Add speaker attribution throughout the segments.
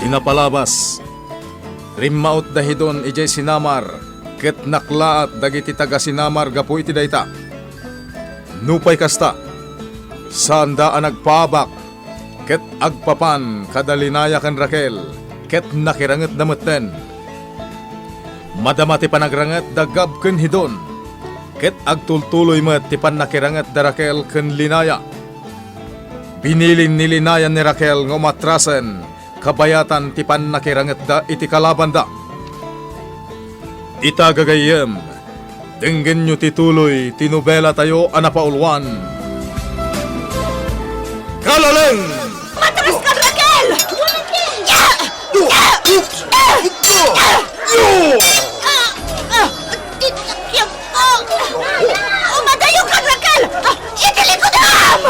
Speaker 1: Inapalabas, rimmaot dahidon ijay sinamar, ket naklaat dagiti taga sinamar gapu iti dayta. Nupay kasta, sanda ang nagpabak, ket agpapan kadalinaya kan Raquel, ket nakiranget dametten. Madama ti panagranget dagab ken hidon, ket agtultuloy met ti nakiranget da Raquel ken Linaya. Binilin ni Linaya ni Raquel ng umatrasen, kabayatan ti nakiranget da iti kalaban da. Itagagayem, denggen nyo tituloy, tinubela tayo anapaulwan. Kalaleng!
Speaker 2: Matras ka, Raquel! Tinakyak ko! Umadayo ka, Raquel! Itilikudam!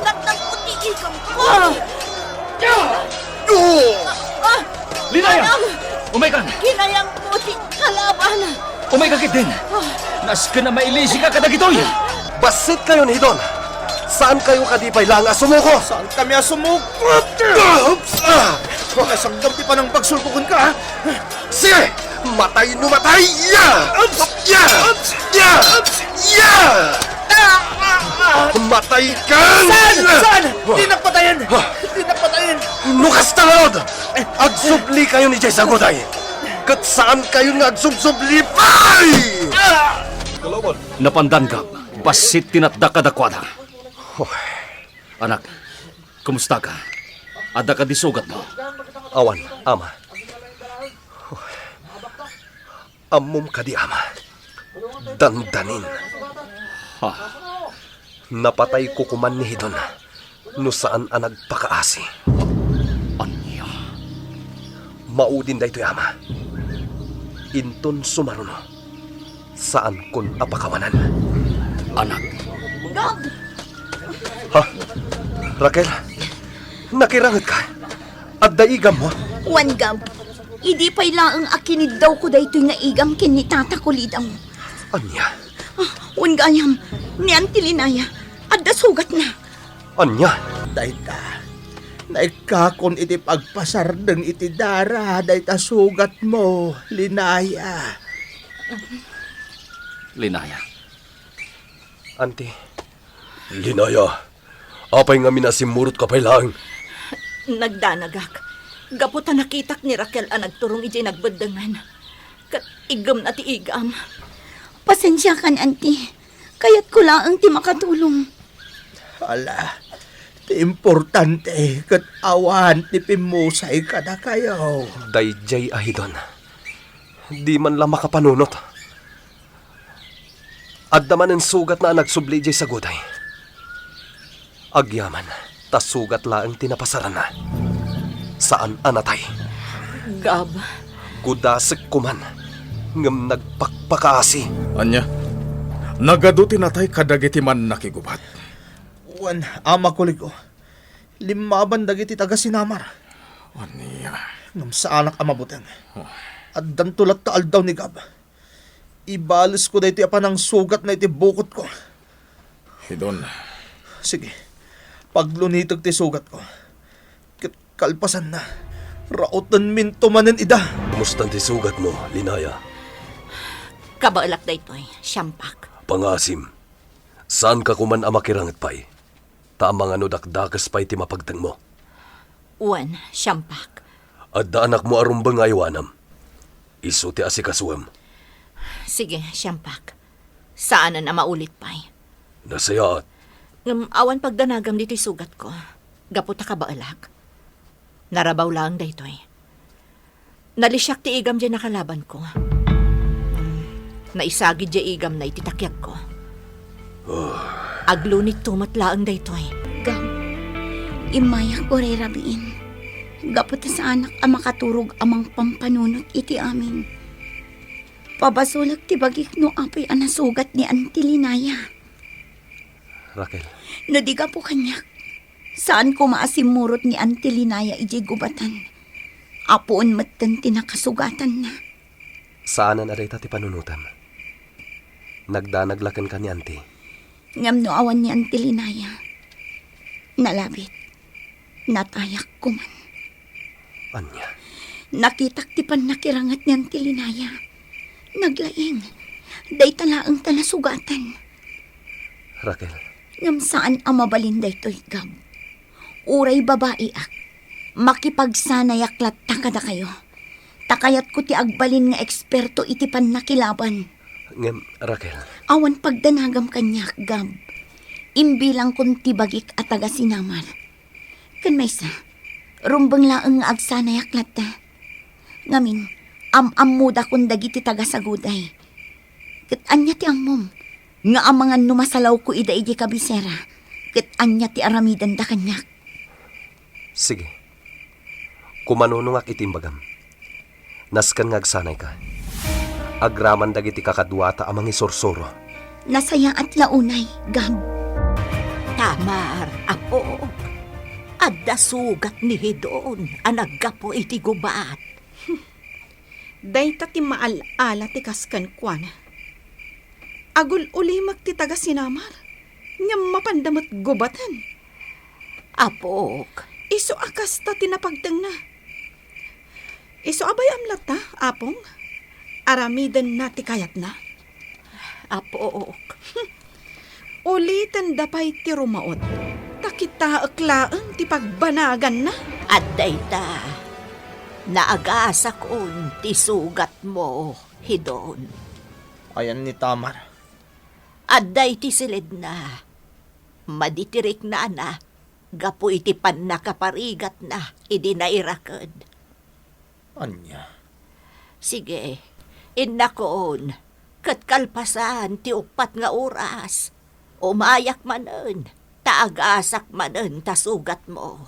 Speaker 2: Nagputi-ikam ko!
Speaker 3: Linaya! Umay ka!
Speaker 2: Kinayang mo si kalaban!
Speaker 3: Umay ka kit din! Nas ka na mailisi ka kadagitoy!
Speaker 4: Basit kayo ni Hidon! Saan kayo kadipay lang sumuko?
Speaker 5: Saan kami asumukot? Nasagdam ti pa ng pagsulpukon ka, ha?
Speaker 4: Sige! Matay no matay! Ya! Ya! Ya! Ya! Matay ka!
Speaker 5: Saan? Di napatayin! Di napatayin!
Speaker 4: Nukas talod! Agsubli kayo ni Jay Saguday! Kat saan kayo nga agsubsubli pay?
Speaker 3: Napandan ka, basit tinatda kadakwada. Anak, kumusta ka? Ada ka disugat mo?
Speaker 4: Awan, ama. Amom ka di, ama. Dandanin.
Speaker 3: Ha?
Speaker 4: Napatay ko kuman ni Hidon. No saan ang nagpakaasi.
Speaker 3: Anya?
Speaker 4: Maudin da ito'y ama. Inton sumaruno. Saan kun apakawanan?
Speaker 3: Anak,
Speaker 2: Gab!
Speaker 4: Ha? Raquel? Nakirangat ka? At daigam mo?
Speaker 2: Wan, Gab. Idi pa'y laang akinid daw ko daytoy nga igam kin ni tata ko lidang.
Speaker 4: Anya?
Speaker 2: Wan gayam, ni Auntie Linaya. At sugat na.
Speaker 4: Anya?
Speaker 5: Dayta, naikakon iti pagpasardeng iti dara, dayta sugat mo, Linaya.
Speaker 3: Linaya.
Speaker 4: Auntie. Linaya. Apay nga minasimurot ka pa'y lang.
Speaker 2: Nagdanagak. Gaputa nakitak ni Raquel ang nagturong ijay nagbadangan. Kat igam na ti igam. Pasensya kan, Auntie. Kaya't ko lang ang ti makatulong.
Speaker 5: Hala, ti importante, kat awan ti pimusay ka na kayo.
Speaker 4: Dayjay ahidon. Di man lang makapanunot. Adda man ang sugat na nagsubli jay sa guday. Agyaman, tas sugat laang tinapasaran na. Saan anatay?
Speaker 2: Gab,
Speaker 4: Gudasik kuman. Ngam nagpakpakaasi.
Speaker 1: Anya, nagaduti natay kadagiti man nakigubat.
Speaker 5: Wan, ama ko ligo. Limaban dagiti taga sinamar.
Speaker 1: Anya,
Speaker 5: Ngam sa anak amabuteng. At dantulat taal daw ni Gab. Ibalis ko da iti apan ang sugat na iti bukot ko.
Speaker 1: hidon.
Speaker 5: Sige, paglunitag ti sugat ko. Kalpasan na. Rautan minto manen ida.
Speaker 4: Kumusta ti sugat mo, Linaya?
Speaker 2: kabalak daytoy, siyampak.
Speaker 4: Pangasim. Saan ka kuman amakirangat pa'y? Tamang ano dakdakas pa'y ti mapagtang mo.
Speaker 2: Wan, siyampak.
Speaker 4: At da anak mo arumbang aywanam. Iso ti asikasuam.
Speaker 2: Sige, siyampak. Saan na maulit pa'y?
Speaker 4: Nasayaat.
Speaker 2: Awan pagdanagam dito'y sugat ko. Gaputa kabalak. Narabaw lang daytoy. Nalisyak ti igam dyan nakalaban ko. Naisagid dyan igam na ititakyag ko. Aglunit tumatlaang daytoy.
Speaker 6: Gam, imayak ko ray rabiin. Gaputa sa anak ang makaturog amang pampanunot iti amin. Pabasulak ti bagik no apoy anasugat ni Auntie Linaya.
Speaker 4: Raquel.
Speaker 6: Nadiga po kanyak. Saan ko maasimurot ni Auntie Linaya ijay gubatan? Apoon matan tinakasugatan na.
Speaker 4: Saanan aray ti panunutam? Nagdanaglakan ka ni auntie.
Speaker 6: Ngam no awan ni Auntie Linaya. Nalabit. Natayak ko man.
Speaker 4: Anya,
Speaker 6: Nakitak ti pan nakirangat ni Auntie Linaya. Naglaing. Day talaang talasugatan.
Speaker 4: Raquel,
Speaker 6: Ngam saan ang mabalin daytoy Gab. Uray babae ak. Makipagsanay aklat takada kayo. Takayat ko ti agbalin nga eksperto iti pan nakilaban.
Speaker 4: ngem Raquel,
Speaker 6: Awan pagdanagam kanyak, Gab. Imbilang kun tibagik at taga sinamar. Kan maysa, rumbang laang nga agsanay aklat ta. Ngamin, muda kun dagiti taga saguday. Kat anya ti amom, nga amangan numasalaw ko ida iji kabisera. Kat anya ti aramidan da kanyak.
Speaker 4: sige. Kumanunong ak itimbagam. Naskan nga agsanay ka. Agraman dagiti kakadwata amang isursuro.
Speaker 6: Nasaya at launay, Gab.
Speaker 2: Tamar, apo. Adda sugat ni Hidon, anaggapo iti gubat.
Speaker 7: Dayta ti maal-ala ti kaskan kwan. Agul ulimak ti taga sinamar. Ngam mapandamot gubatan.
Speaker 2: Apok,
Speaker 7: Iso akas ta tinapagdang na. Iso abay amlat ta, apong. Aramidan na ti kayat na.
Speaker 2: apok.
Speaker 7: Ulitan dapay ti rumaot. Takita aklaan ti pagbanagan na.
Speaker 2: At dayta, naagasa kon ti sugat mo, Hidon.
Speaker 5: Ayan ni Tamar.
Speaker 2: Adday ti silid na. Maditirik na, gapo iti pan nakaparigat na, idi nairakad.
Speaker 5: Anya.
Speaker 2: Sige, innakoon, kat kalpasan ti upat nga oras. Umayak manen, taagasak manen tasugat mo.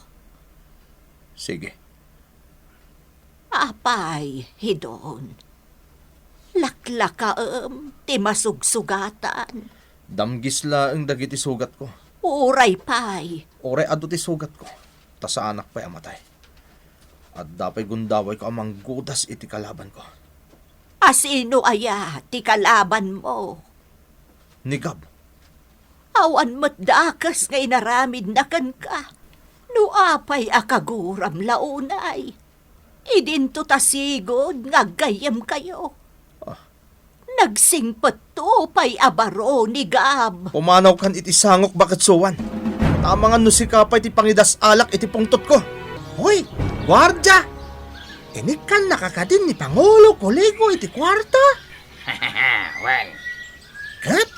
Speaker 5: Sige.
Speaker 2: Apay, Hidon. Laklakaem, ti masugsugatan.
Speaker 5: Damgisla ang dagiti sugat ko.
Speaker 2: Uray pay.
Speaker 5: Ore ado ti sugat ko. Ta sa anak pa'y amatay. At dapay gundaway ko amang gudas iti kalaban ko.
Speaker 2: Asino aya ti kalaban mo?
Speaker 5: Ni Gab.
Speaker 2: Awan mo't dakas ngay naramid na kan ka. No apay akaguram launay. Idinto tasigod nga gayam kayo. Nagsingpet to pay abaro ni Gab.
Speaker 5: Pumanaw kan iti sangok bakit suwan. Tamangan no si kapay ti pangidas alak iti pungtot ko. Hoy, gwardya! Inikan nakakadin ni Pangulo Kuligo iti kwarta.
Speaker 8: Well,
Speaker 5: Kat,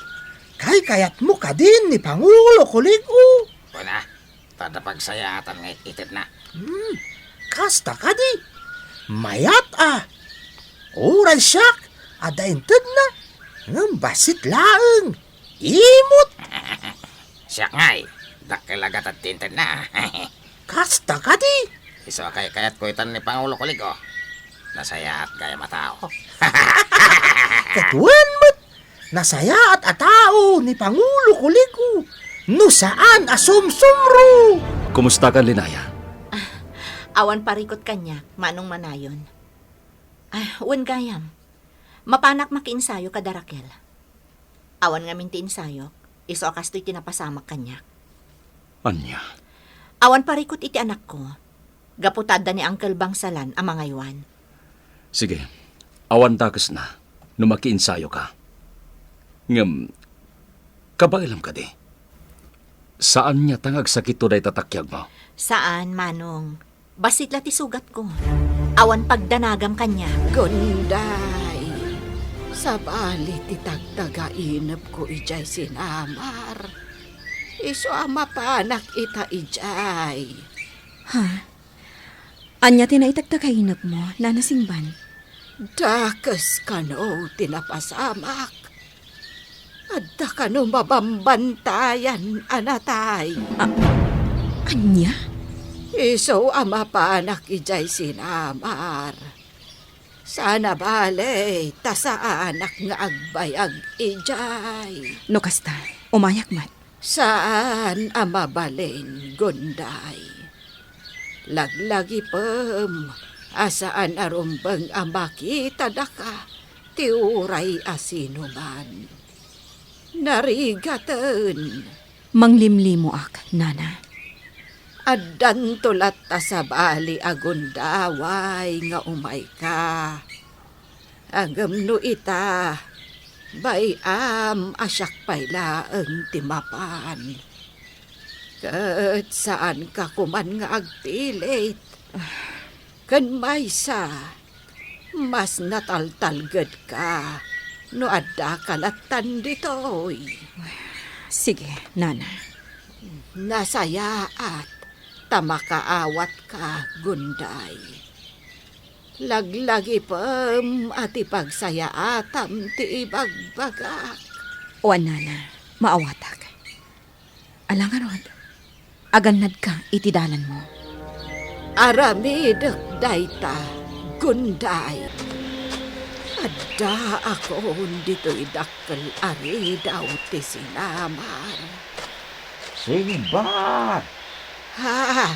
Speaker 5: kayat mo kadin ni Pangulo Kuligo.
Speaker 8: wala. Tada pagsayatan ng itit na.
Speaker 5: Kasta kadi. Mayat Uray siyak. Adaintad na. Ng basit laeng. Imot.
Speaker 8: Siya ngay, dakilagat at tintin na.
Speaker 5: Kasta kadi.
Speaker 8: Iso kay kayat ko itan ni Pangulo Kuligo. Nasaya at gaya matao.
Speaker 5: Katuan mo't. Nasaya at atao ni Pangulo Kuligo. No saan asumsumro.
Speaker 3: Kumusta ka, Linaya?
Speaker 2: Awan parikot kanya, manong manayon. Wan gayam. Mapanak makiinsayo kada Raquel. Awan nga minti insayo, iso akasto'y tinapasamak kanya.
Speaker 3: Anya?
Speaker 2: Awan parikot iti anak ko. Gaputada ni Uncle Bangsalan ang mga iwan.
Speaker 3: Sige, awan dakas na. Numakiinsayo ka. Ngam, kabailam ka di. Saan niya tangag sakit to day tatakyag mo?
Speaker 2: Saan, manong? Basit lati sugat ko. Awan pagdanagam kanya.
Speaker 7: Gunday, sa bali ti tagtagainap ko ijay sinamar. Iso ama panak ita ijay.
Speaker 9: Anya tinaitagtakainap mo, nanasingban.
Speaker 7: Dakas kano tinapasamak. Adda kano mabambantayan anatay.
Speaker 9: Anya?
Speaker 7: Iso ama panak ijay sinamar. Sana bale, tasa anak nga agbayag ijay.
Speaker 9: No kasta, umayak mat.
Speaker 7: Saan ama balin, Gunday? Laglagi pem, asaan arumbang ama kita daka, tiuray asino man. Narigatan.
Speaker 9: Manglimlimo ak, nana.
Speaker 7: Addan tulat ta sa bali agundaway nga umay ka. Agam no ita, bayam asyak paylaeng timapan. Kat saan ka kuman nga agpilit. Kan maysa, mas nataltalgad ka. No adda kalatan ditoy.
Speaker 9: Sige, nana.
Speaker 7: Nasaya at tamakaawat ka, Gunday. Laglagi pam at ipagsaya atam ti ibagbagak.
Speaker 9: O nana, maawatak. Alang arod, agannad ka itidalan mo.
Speaker 7: Aramid dayta, Gunday. Adda ako dito'y dakkel ari daw ti sinamar.
Speaker 4: Singbat!
Speaker 7: Ha!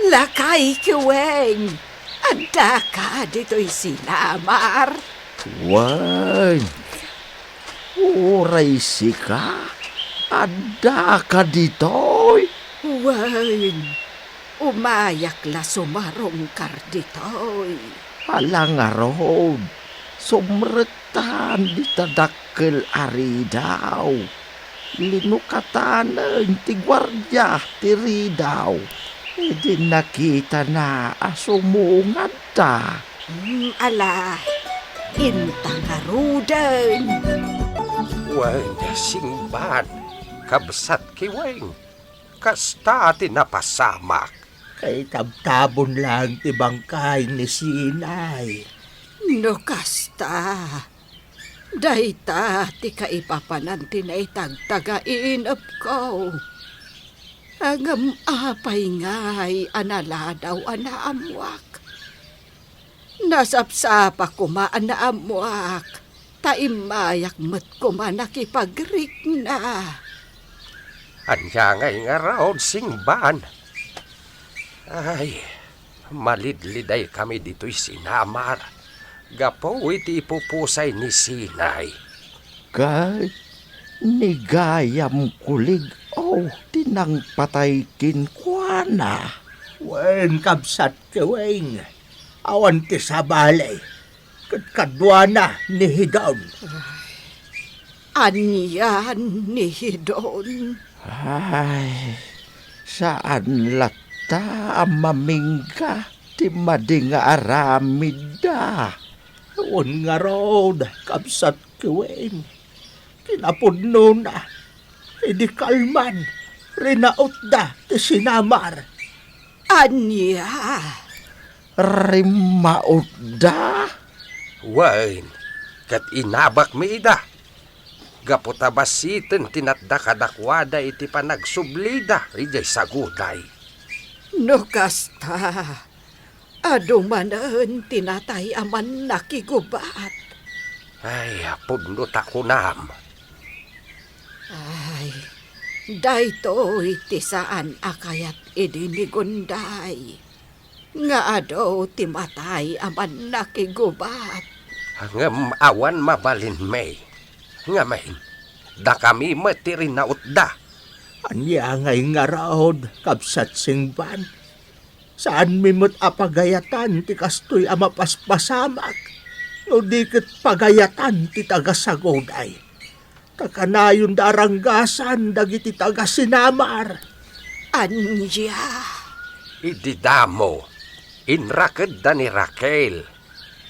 Speaker 7: Lakay kiweng! Adda ka dito'y sinamar.
Speaker 4: Wan! Uray sika! Ada ka ditoy!
Speaker 7: Wan! Umayak la sumarong kar ditoy.
Speaker 4: Alang arod! Sumretan di tadakkel ari daw. Linukatanen ti gwardya ti ridaw. Di nakita na asumungan ta.
Speaker 7: Ala, intang arudan.
Speaker 10: Wen, Singbad, kabsat kiweng. Kasta ti napasamak.
Speaker 5: Kay tabtabon lang ti bangkay ni Sinay.
Speaker 7: No kasta. Dayta ti kaipapanan ti na itagtagainap ko. Angam apay ngay analadaw anaamwak. Nasapsapa kumaan na amwak. Taimayak met kuman nakipagrik na.
Speaker 10: Anya ngay nga raon, Singban. Ay, malidliday kami dito'y sinamar. Gapo iti ipupusay ni Sinay.
Speaker 4: Kay nigayam kulig tinang patay kinkwana.
Speaker 5: Wen kabsat keweng. Awan ti sabalay. Kadkadwa na ni Hidon.
Speaker 7: Anyan ni Hidon.
Speaker 4: Ay, saan lata mamingga ti madinga aramida.
Speaker 5: Wen nga rod, kabsat keweng. Kinapudno na. Idi kalman. Rinaot da ti sinamar.
Speaker 7: Anya.
Speaker 4: Rimaudda?
Speaker 10: Wen, kat inabak mi ida. Gaputabasitin tinatda kadakwada iti panagsublida ijay saguday.
Speaker 7: No kasta. Adumanan tinatay aman nakigubat.
Speaker 10: Ay, pudno takunam.
Speaker 7: Ay, daytoy ti saan akayat idinigunday. Nga adaw ti matay aman nakigubat.
Speaker 10: Ngem awan mabalin may. Nga may, da kami matirinaut da.
Speaker 5: Anya ngay nga raod, kabsat Singban. Saan mimot apagayatan ti kastoy amapaspasamak. No dikit pagayatan ti tagasagoday. Kakanayon daranggasan dagiti tagasinamar.
Speaker 7: Anya.
Speaker 10: Ididamo, inraked da ni Raquel.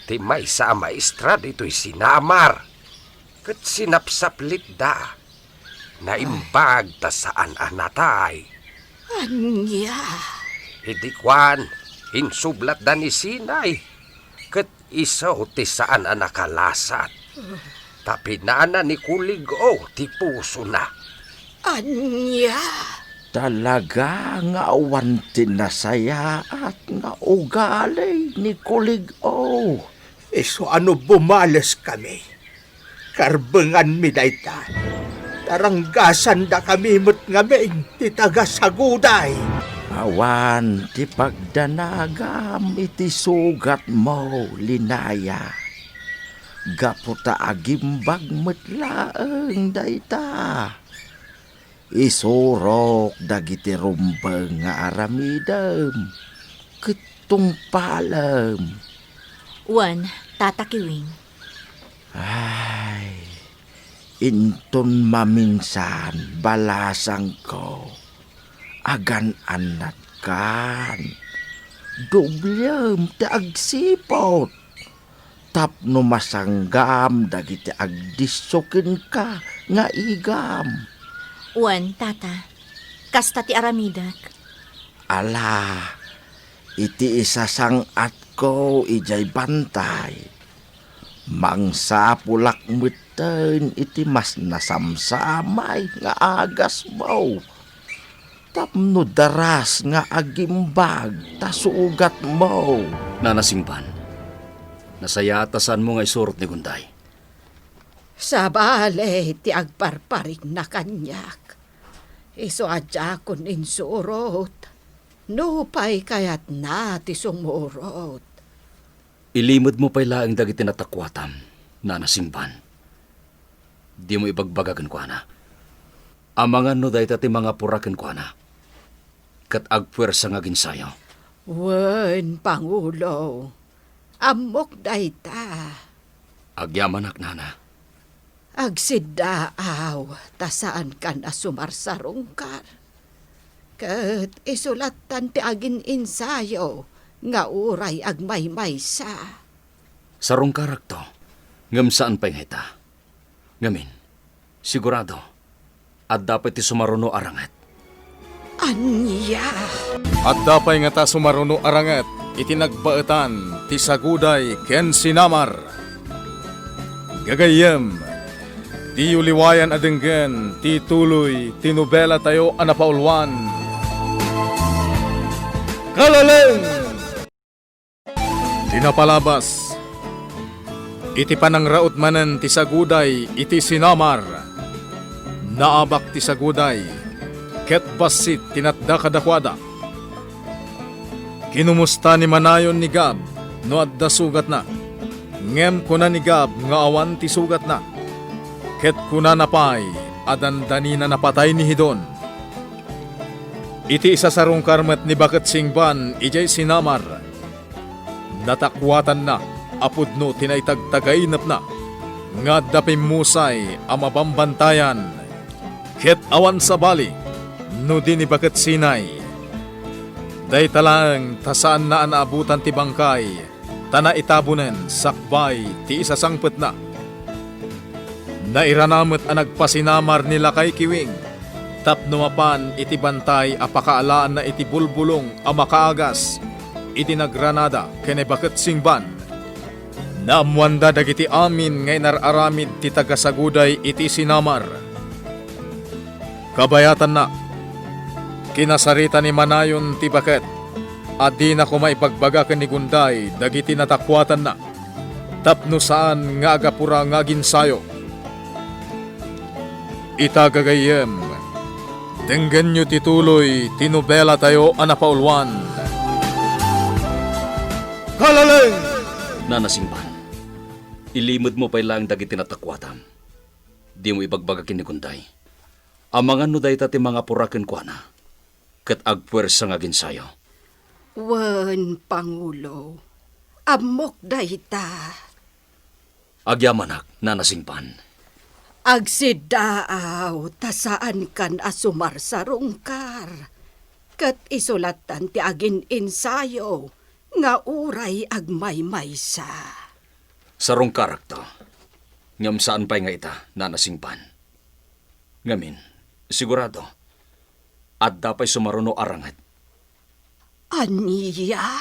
Speaker 10: Ti may sa maestra dito'y sinamar. Kat sinapsaplit da. Naimbag ta saan anatay.
Speaker 7: Anya.
Speaker 10: Idikwan, insublat da ni Sinay. Kat isaw ti saan anakalasat. Tapinana ni Kuligo ti puso na.
Speaker 7: Anya.
Speaker 4: Talaga nga awan tinasaya at nga ugali ni Kulig-o.
Speaker 5: So ano bumales kami? Karbengan mi dayta. Taranggasan da kami mo't ngamin ti tagasaguday.
Speaker 4: Awan ti pagdanagam iti sugat mo, Linaya.
Speaker 11: gaputa agimbag metlaeng dayta. Isurok dagiti rumbeng nga aramidem. Ketong palem.
Speaker 2: Wan, Tata Kiwing.
Speaker 11: Ay, inton maminsan balasang ko. Agan anat kan. Dublem ta agsipot. Tapno masanggam dagiti agdisoken ka nga igam.
Speaker 2: Wan, Tata. Kasta ti aramidak.
Speaker 11: Ala, iti isasang at ko ijay bantay. Mangsa pulak meten iti mas nasamsamay nga agas mo. Tapno daras nga agimbag tasugat mo.
Speaker 3: Nanasingban, nasayatasan mo nga isurot ni Gunday.
Speaker 7: Sa bale, ti agparparik na kanyak. Iso adya kun insurot. Nupay kayat na ti sumurot.
Speaker 3: Ilimod mo pa'y laing dagiti natakwatam, nanasingban. Di mo ibagbagagan ko na. Amangan no dahi ti mga puraken ko na. Kat agpuwersa nga ginsayo.
Speaker 7: Wen, Pangulo. Amok dayta.
Speaker 3: Agyamanak, nana.
Speaker 7: Agsidaaw, tasaan kan asumarsarungkar. Kat isulatan ti agin insayo, nga uray agmaymaysa.
Speaker 3: Sarong karakto, ngam saan pa hita. Ngamin, sigurado, at dapat ti sumaruno arangat.
Speaker 7: Anya?
Speaker 1: At dapay nga ta sumaruno aranget, itinagbaetan ti saguday ken sinamar. Gagayem, ti uliwayan adenggen, ti tuloy, ti nobela tayo anapaulwan. Kalaleng! Tinapalabas, iti panangraot manen ti saguday, iti sinamar. Naabak ti saguday, ket basit tinatda kadakwada. Kinumusta ni manayon ni Gab, no adda sugat na. Ngem kuna ni Gab nga awan ti sugat na. Ket kuna napay, adandani na napatay ni Hidon. Iti isasarong karmet ni Baket Singban, ijay sinamar. Natakwatan na, apudno tinaytagtagainap na. Nga dapimmusay, amabambantayan. Ket awan sa bali, no di ni Baket Sinay. Day talang tasaan na anaabutan ti bangkay, tana itabunen, sakbay, ti isasangpet na. Nairanamot ang nagpasinamar nila kay Kiwing. Tapno mapan iti bantay apakaalaan na iti bulbulong a makaagas. Iti nagranada kene Baket Singban. Naamwanda dagiti amin ngay nararamid ti tagasaguday iti sinamar. Kabayatan na. Kinasarita ni manayon ti Baket. Adi na kumaipagbaga ni Gunday dagiti natakwatan na. Tapno saan nga agapura nga ginsayo. Itagagayem. Denggen nyo tituloy, tinobela tayo anapaulwan. Kalaleng!
Speaker 3: Nanasingban, ilimod mo pa'y lang dagiti natakwatam. Di mo ibagbagakin ni Gunday. Amangan no dahi ti mga puraken kwa na. Kat agpuwersa nga ginsayo.
Speaker 7: Wen, Pangulo. Amok dayta.
Speaker 3: Agyamanak, nanasingban.
Speaker 7: Agsidaaw, tasaan kan asumar sa rungkar. Kat isulatan ti agin insayo, nga uray agmaymaysa.
Speaker 3: Sarong karakto, ngam saan pa'y nga ita, nanasingban. Ngamin, sigurado, at dapay sumaruno arangat.
Speaker 7: Aniya?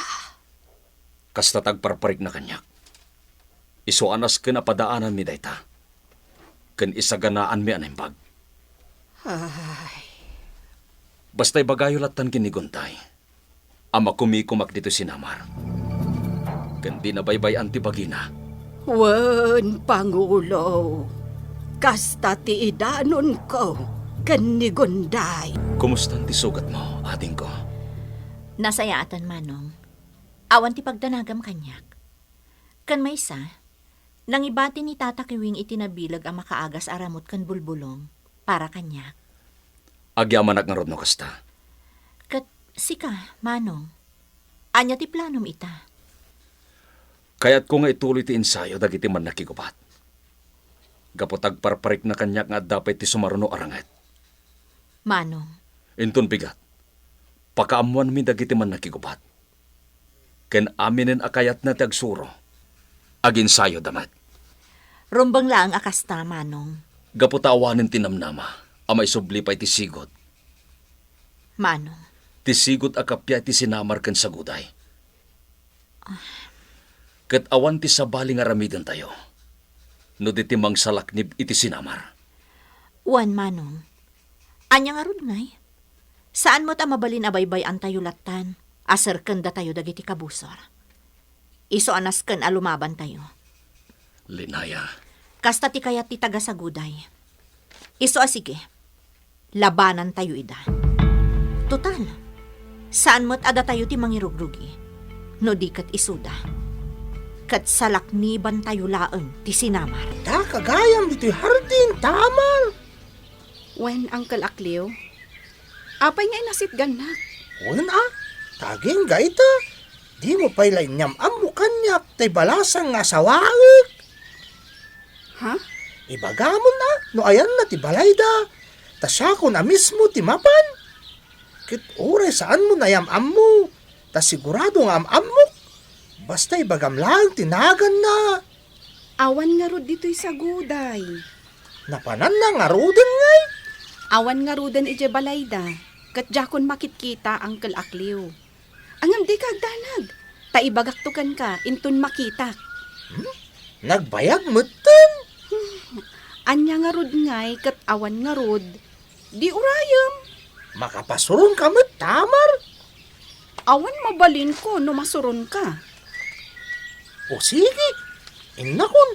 Speaker 3: Kasta tagparparik na kanyak. Isuanas ka na padaanan mi dayta. Kan isaganaan mi anaimbag.
Speaker 7: Ay.
Speaker 3: Basta'y bagayolatan kiniguntay. Ama kumikumak dito sinamar. Kan di nabaybay antibagina.
Speaker 7: Wen, Pangulo. Kasta ti idanon ko, kanigunday.
Speaker 3: Kumusta ti sugat mo, ating ko?
Speaker 2: Nasayaatan manong. Awan ti pagdanagam kanyak. Kan maysa, Nangibati ni Tata Kiwing itinabilag ang makaagas aramot kan bulbulong para kanya.
Speaker 3: Agyaman nga rod no kasta.
Speaker 2: Kat sika, manong. Anya ti planom ita.
Speaker 3: Kaya't ko nga ituloy ti ensayo dagiti man nakigubat. Gapotag parparik na kanyak nga dapat ti sumaruno aranget.
Speaker 2: Manong,
Speaker 3: Inton bigat. Pakaamuan mi dagiti man nakigubat. Ken aminen akayat na ti agsuro. Aginsayo damat.
Speaker 2: rumbang lang akasta, manong.
Speaker 3: Gaputawanin tinamnama. Amay subli pa'y ti sigot.
Speaker 2: Manong.
Speaker 3: Ti sigot akapya ti sinamar ken saguday. Ket awan ti sabali nga ramidan tayo. No di ti mangsalaknib iti sinamar.
Speaker 2: Uwan, manong. Anya nga rod ngay. Saan mo ta mabalin abaybay ang tayo latan? Aser kanda tayo dagiti kabusor. Iso anas ken alumaban tayo.
Speaker 3: Linaya.
Speaker 2: Kasta ti kayat ti tagasaguday. Iso asige. Labanan tayo ida. Total. Saan mo't ada tayo ti mangirugrugi? No di kat isuda. Kat salakniban tayo laeng ti sinamar.
Speaker 5: Da, kagayam dito'y hardin, tamal.
Speaker 7: Wen, Uncle Akliw, apay nga inasit ganak.
Speaker 5: Wen taging gaita. Di mo pa'y lainyam ang mukanyak, tay balasang nga sawaik.
Speaker 7: Ha?
Speaker 5: Ibagamon no ayan na ti balayda. Tasya ko na mismo ti mapan. Kit ure saan mo nayam-am mo. Tas sigurado nga am-am mo. Basta ibagam lang tinagan na.
Speaker 7: Awan nga rod dito'y saguday.
Speaker 5: Napanan na nga ruden ngay.
Speaker 7: Awan nga rodan ije balayda. Kat jakon makitkita, Uncle Akliw. Angam di kagdanag. Taibagaktukan ka, intun makitak.
Speaker 5: Nagbayag mo ten.
Speaker 7: Anya nga rod ngay, kat awan nga rod. Di urayam.
Speaker 5: Makapasurong ka mo't tamar.
Speaker 7: Awan mabalin ko no masuron ka.
Speaker 5: O sige. Inakon.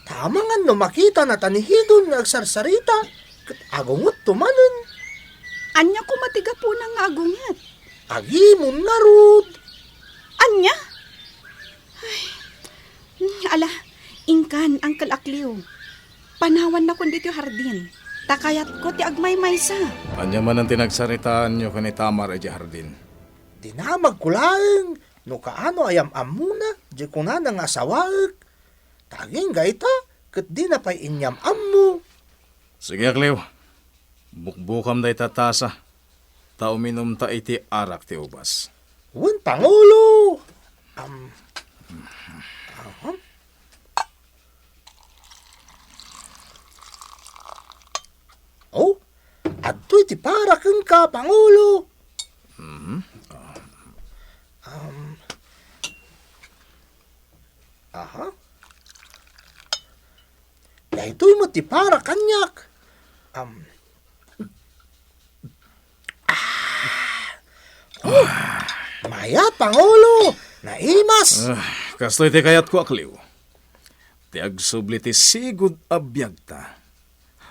Speaker 5: Tama nga no makita na tanihidon nga agsarsarita. Kat agungot tumanon.
Speaker 7: Anya ko matiga po ng agungat.
Speaker 5: Agimon nga rod.
Speaker 7: Anya? Ay, ala, ingkan, Uncle Akliw. Panawan na kun dito hardin. Takayat ko ti agmay-may sa.
Speaker 1: Anya man ang tinagsaritaan nyo kani Tamar ay jahardin.
Speaker 5: Di na magkulaeng. No kaano ayam-am muna. Di ko na nga asawag. Taging gaita. Kat di na pa'y inyam-am mo.
Speaker 1: Sige Akliw, bukbukam day tatasa. Ta uminom ta iti arak ti ubas.
Speaker 5: Wen, Pangulo. Oh, adto'y ti para kang ka, Pangulo. Dahito'y mo ti para kanyak. Maya, Pangulo. Naimas.
Speaker 1: Kastoy ti kayat ko Akliw. Ti agsubli ti sigud abiyagta.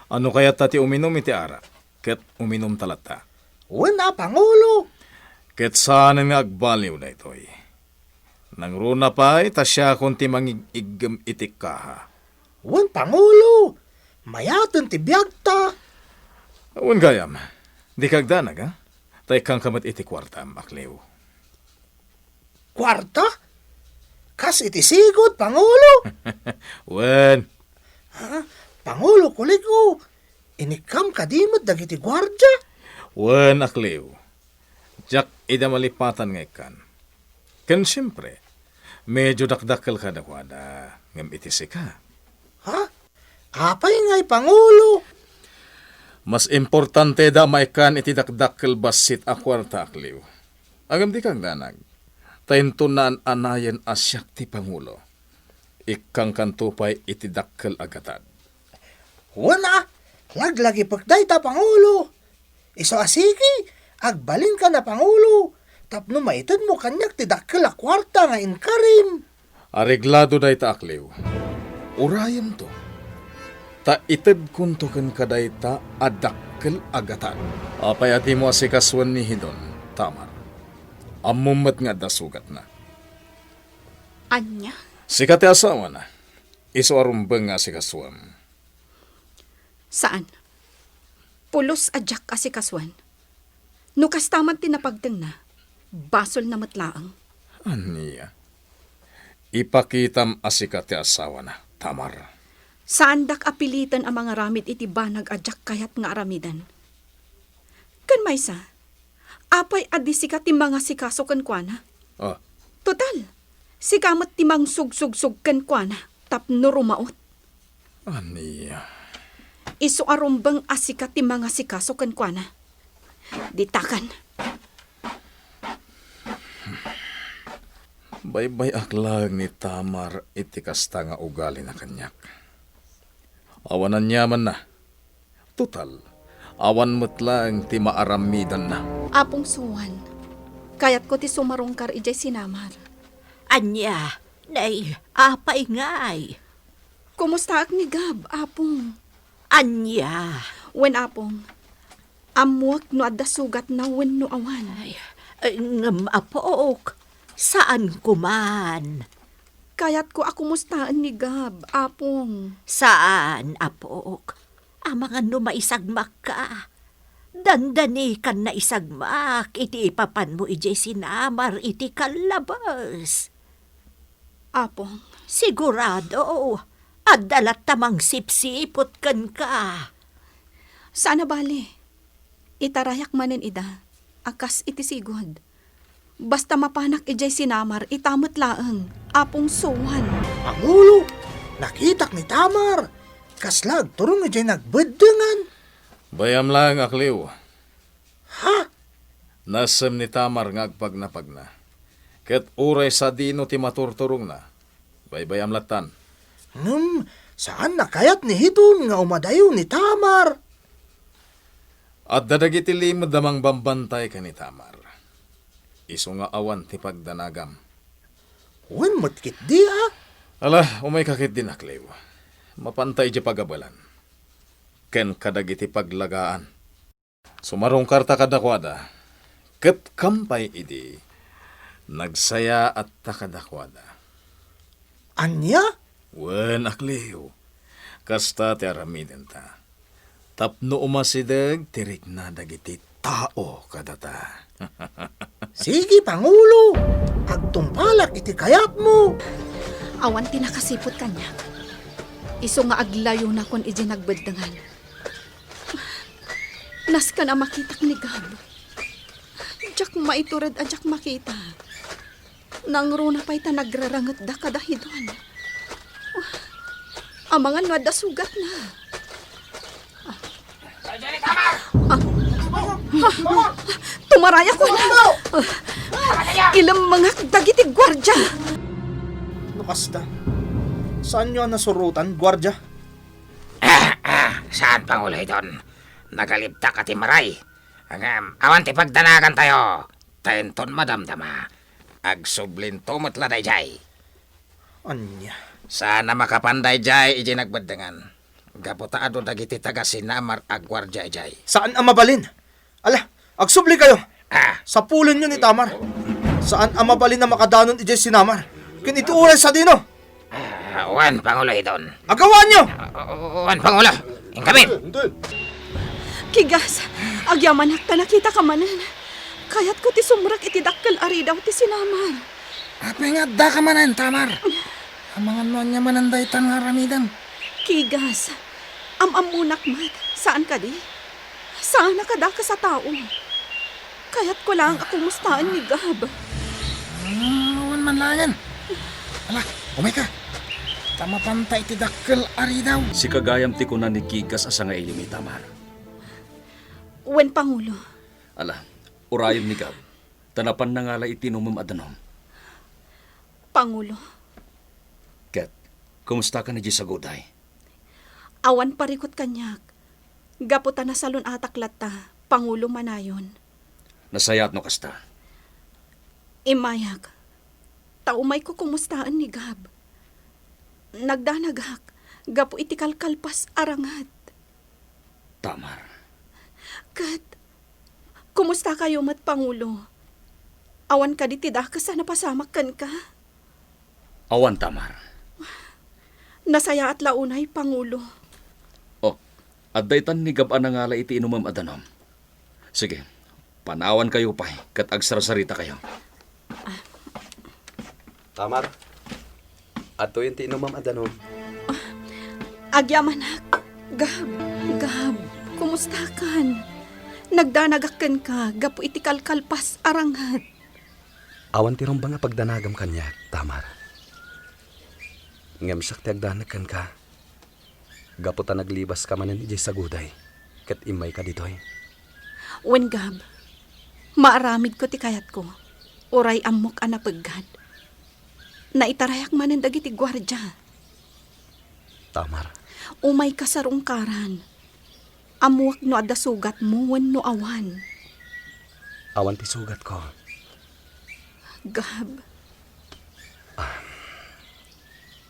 Speaker 1: Ano kaya ta ti uminom iti arak? Ket uminom talata.
Speaker 5: Wen, Pangulo.
Speaker 1: Ket saan nga agbaliw na ito'y. Nang runa pa'y tasya kung ti mangigigam itik kaha.
Speaker 5: Wen, Pangulo. Mayatan ti biyagta.
Speaker 1: Awan gayam, di kagdanag ha? Tay kang kamat iti kwarta, Akliw.
Speaker 5: Kwarta? Kas iti sigod, Pangulo.
Speaker 1: Wen,
Speaker 5: Pangulo, kuligo. Inikam kadimot dagiti gwardya.
Speaker 1: wen Akliw. Jak ida malipatan nga ikan. Ken siyempre, medyo dakdakkel ka dakwada ngam itisi ka.
Speaker 5: Ha? Apay ngay, Pangulo.
Speaker 1: Mas importante da maikan iti dakdakkel basit a kwarta, Akliw. Agam di kang danag. Taintunan anayan asyak ti Pangulo. Ikang kantupay iti dakkel agatad.
Speaker 5: Wana, laglagi pagday ta, Pangulo. Iso asiki, agbalin ka na, Pangulo. Tapno maitad mo kanyak ti dakkel a kwarta nga inkarim.
Speaker 1: Areglado day ta, Akliw. Urayam to. Ta ited kunto ken kaday ta adakkel agatan. Apay ati mo asikaswan ni Hidon, Tamar. Amumat nga dasugat na.
Speaker 7: Anya?
Speaker 1: Sikat ti asawa na. Iso arumbeng nga si kaswam.
Speaker 7: Saan? Pulos adyak asi kaswan. No kastaman tinapagteng na, basol na matlaang.
Speaker 1: Aniya. Ipakitam asika ti asawa na, Tamar.
Speaker 7: Saan dak apilitan ang mga ramid iti banag adyak kayat nga aramidan? Kan maysa, apay adisika ti mga sikaso kan kuana.
Speaker 1: Ah,
Speaker 7: Total, sikamat ti mang sugsug-sug kan kuana, tapno rumaot.
Speaker 1: aniya.
Speaker 7: Iso arumbang asika ti mga sikaso kan kuana. Ditakan.
Speaker 1: Baybay aklag ni Tamar iti kasta nga ugali na kanyak. Awanan yaman na. Total, awan mo't lang ti maaramidan na.
Speaker 7: Apong suwan, kayat ko ti sumarungkar ijay sinamar.
Speaker 2: Anya, nay, apay ngay.
Speaker 7: Kumusta ak ni Gab, apong?
Speaker 2: Anya.
Speaker 7: Wen apong, amuak no adda sugat na wen no awan.
Speaker 2: Ngam apook. Saan kuman?
Speaker 7: Kayat ko akumustaan ni Gab, apong.
Speaker 2: Saan, apook? Ang mga numaisagmak ka. Dandani kan na isagmak, iti ipapan mo ijay sinamar, iti kalabas.
Speaker 7: Apong,
Speaker 2: Sigurado, adalat tamang sipsipot kan ka.
Speaker 7: sana bali? Itarayak manen ida, akas iti sigod. Basta mapanak ijay sinamar, itamot laeng, apong suwan.
Speaker 5: Pangulo, nakitak ni Tamar. Kaslag, turong na dyan nagbedengan.
Speaker 1: Bayam lang akliw.
Speaker 5: Ha?
Speaker 1: Nasem ni Tamar nga agpagna. Ket uray sa dino ti maturturong na. Baybayam latan.
Speaker 5: Saan nakayat ni Hiton nga umadayo ni Tamar?
Speaker 1: At dadagiti limod damang bambantay ka ni Tamar. Iso nga awan ti pagdanagam.
Speaker 5: Wen mo't kit di
Speaker 1: Ala, umay kakit din akliw. Mapantay di pagabalan. Ken kadagiti paglagaan. Sumarong karta kadakwada. Ket kampay idi. Nagsaya at takadakwada.
Speaker 5: Anya?
Speaker 1: Wen akliw. Kasta ti aramiden ta. Tapno umasideg tirik na dagiti tao kadata.
Speaker 5: Sige, Pangulo. Agtumpalak iti kayat mo.
Speaker 7: Awan tinakasipot kanya. Iso nga aglayo na kon iji nagbeddangan. Nas ka na makitak ni Gab. Diyak maiturad adyak makita. Nangro na pa'y ta nagrarangat da kadahidon. Amangan nga da sugat na. Tumaraya ko na. Ilang mga dagiti gwardya.
Speaker 5: Nakasta. Saan nyo nasurutan, gwardya?
Speaker 8: Saan, Pangulo Hidon? Nagalibta ka ti Maray. Awan ti pagdanagan tayo. Tainton madamdama. Agsublin tumot la dayjay.
Speaker 5: Anya.
Speaker 8: Sana makapanday jay iji nagbaddangan. Gaputaado dagiti taga sinamar agwardya jay.
Speaker 5: Saan ang mabalin? Ala, agsubli kayo.
Speaker 8: Ah,
Speaker 5: Sa pulin nyo ni Tamar. Saan ang mabalin na makadanon ijay sinamar? Kinituuray sa dino.
Speaker 8: Wan, Pangulo Hidon.
Speaker 5: Agawan nyo!
Speaker 8: Wan, Pangulo. Ingkamin.
Speaker 7: Kigas, agyaman hakta nakita ka manan. Kayat ko ti sumrak iti dakkel ari daw ti sinamar.
Speaker 8: Apay nga da ka manan, Tamar. Ang mga nuan niya mananday tan nga ramidan.
Speaker 7: Kigas, amamunak mat. Saan ka di? Saan nakada ka sa tao? Kayat ko lang ako mustaan ni Gab.
Speaker 8: Wan man langan. Ala, umay ka. Tama pantay ti dakkel ari daw.
Speaker 3: Si kagayam ti kunan ni Kigas asa nga ili mi Tamar.
Speaker 7: Wen Pangulo,
Speaker 3: Ala, urayom ni Gab. Tanapan na nga la itinumum adanom.
Speaker 7: Pangulo,
Speaker 3: Ket, kumusta ka na di sa guday?
Speaker 7: awan parikot kanyak. Gaputa na salon atak lata, Pangulo manayon.
Speaker 3: Nasayat no kasta.
Speaker 7: Imayak, taumay ko kumustaan ni Gab. Nagdanagak, gapu iti kalkalpas arangat.
Speaker 3: Tamar.
Speaker 7: Kat, kumusta kayo mat Pangulo? Awan ka di tidak ka sana pasamak kan ka?
Speaker 3: Awan Tamar.
Speaker 7: Nasaya at launay, Pangulo.
Speaker 3: Oh, at daytan ni Gab nga la iti inumam adanom. Sige, panawan kayo pa, kat agsarsarita kayo.
Speaker 12: Tamar, ato yung tinumam adanom.
Speaker 7: Agyamanak, Gab, kumusta kan? Nagdanagakan ka, gapu iti kalkalpas arangat.
Speaker 12: Awan tirong ba nga pagdanagam kanya, Tamar? Ngamsak ti agdanagan ka. Gaputa naglibas ka manan ijay saguday, kat imay ka ditoy.
Speaker 7: Wen Gab, maaramid ko ti kayat ko. Oray amok anapagad. Naitarayak manan dagiti gwardya.
Speaker 12: Tamar,
Speaker 7: Umay ka sa rungkaran. Amuak no adda sugat mo wen no awan.
Speaker 12: awan ti sugat ko.
Speaker 7: Gab,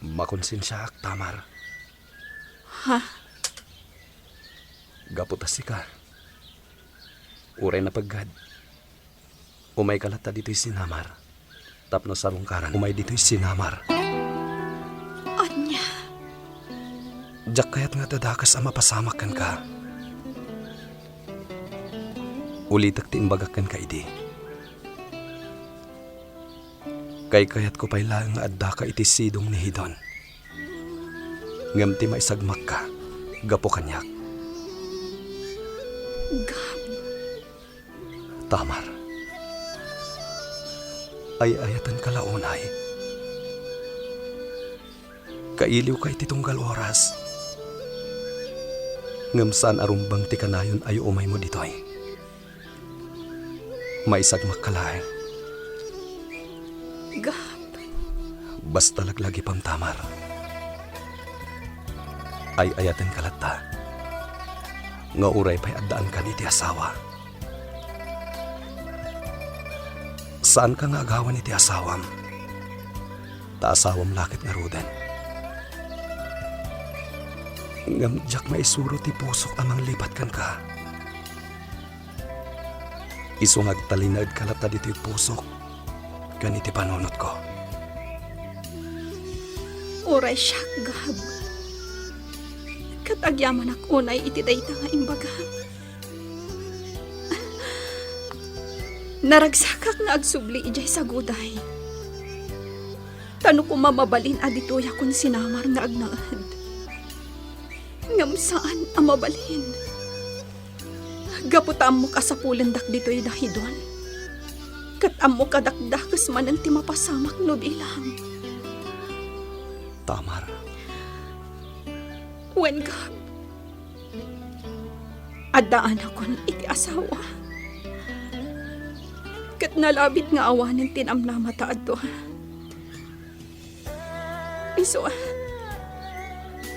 Speaker 12: Makonsensya ak, Tamar.
Speaker 7: ha?
Speaker 12: Gaputa si ka. Uray na paggad. Umay kalata dito'y sinamar. Tapno sa rungkaran, umay dito'y sinamar.
Speaker 7: Anya,
Speaker 12: Diyak kayat nga dadakas ang mapasamakan ka. Ulitak ti imbagakan ka idi. Kay kayat ko pa'y lang nga adda ka iti sidong ni Hidon. Ngam ti maisagmak ka, gapo kanyak.
Speaker 7: Gab,
Speaker 12: Tamar. Ay ayatan ka launay. Kailiw ka iti tunggal oras. Ngam saan arumbang ti kanayon ay umay mo ditoy. Maisagmak ka laeng.
Speaker 7: Gab,
Speaker 12: Basta laglagi pang Tamar. Ay ayatan kalata. Nga uray pa'y addaan ka ni ti asawa. Saan ka nga agawan ni ti asawam? Ta asawam lakit nga ruden. Ngam diyak maisuro ti pusok amang lipat kan ka. Isungag talinag kalata dito'y pusok. Ganiti panunot ko.
Speaker 7: oray siya, Gab. Katagyaman ak unay iti dayta nga imbaga. Naragsakak nga agsubli ijay saguday. Tano ko mamabalin aditoya kun sinamar nga agnaad. Ngam saan ang mabalin? Gaputam mo kasapulendak dito'y dahidon. Katam mo kadakdakas manan ti mapasamak no bilang.
Speaker 12: Tamar.
Speaker 7: Wen Gab, adaan akon iti asawa. Kat nalabit nga awanan tinamnamata adto. Iso,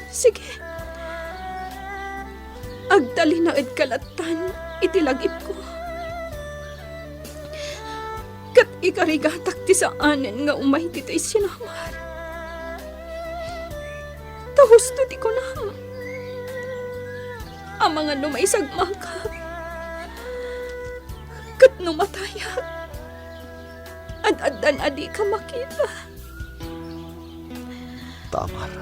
Speaker 7: sige. Agdali na kalatan iti lagip ko. Kat ikarigatak ti saanen nga umay dito'y sinamar. Tahusto ti ko na. Ang mga numaisagmaka. Kat numataya. Ad-adan adi ka makita.
Speaker 12: Tamar.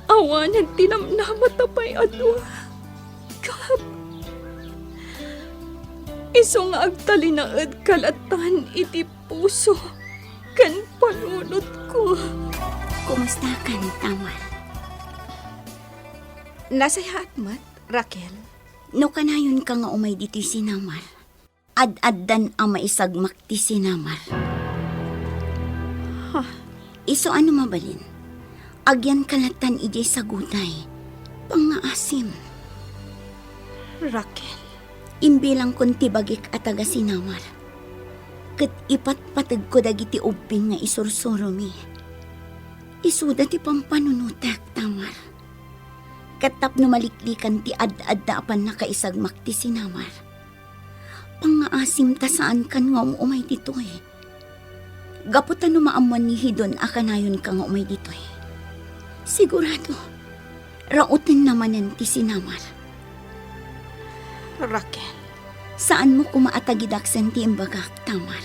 Speaker 7: Awanan tinamnamatapay adwa. Gab. Iso nga agtalinaad kalatan iti puso. Kan panunot ko.
Speaker 6: Kumusta ka ni Tamar?
Speaker 7: Nasaya at mat, Raquel.
Speaker 6: No kanayon ka nga umay dito'y sinamar. Ad-addan ang maisagmak ti sinamar. Iso ano mabalin? Agyan kalatan ijay sagutay. Pangaasim.
Speaker 7: Raquel.
Speaker 6: Imbilang kun tibagik ataga sinamar. Kat ipatpatag ko dagiti ubing nga isursuro mi. Isuda ti pampanunutak, Tamar. Katap no maliklikan ti ad-addaapan na kaisagmak ti sinamar. Pangaasim ta saan kan nga umay dito eh. Gaputan no maamuan ni Hidon akanayon ka nga umay dito eh. Sigurado, rautin namanan ti sinamar.
Speaker 7: Raquel.
Speaker 6: Saan mo kumaatagidaksan ti imbagak, Tamar?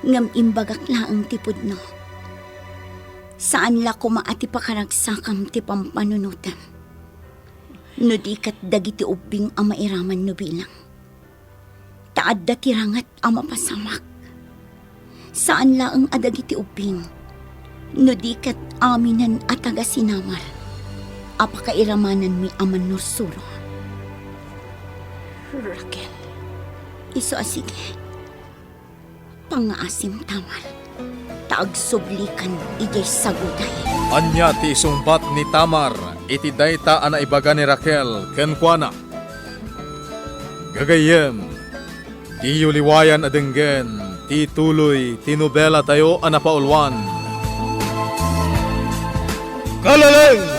Speaker 6: Ngam imbagak laang tipod no. Saan la ko maati pakaragsakam ti pampanunutan? No di kat dagiti ubing ang mairaman no bilang. Taad da tirangat ang mapasamak. Saan la ang adagiti ubing? No di kat aminan at taga sinamar. Apakairamanan mi aman nursuro. Raquel, iso asige. Pangaasim tamar. Taagsublikan ijay saguday.
Speaker 1: Anya ti sumbat ni Tamar, iti dayta ana ibaga ni Raquel, ken kuana. Gagayem, ti yuliwayan adenggen, ti tuloy, ti nobela tayo anapaulwan. Kalaleng!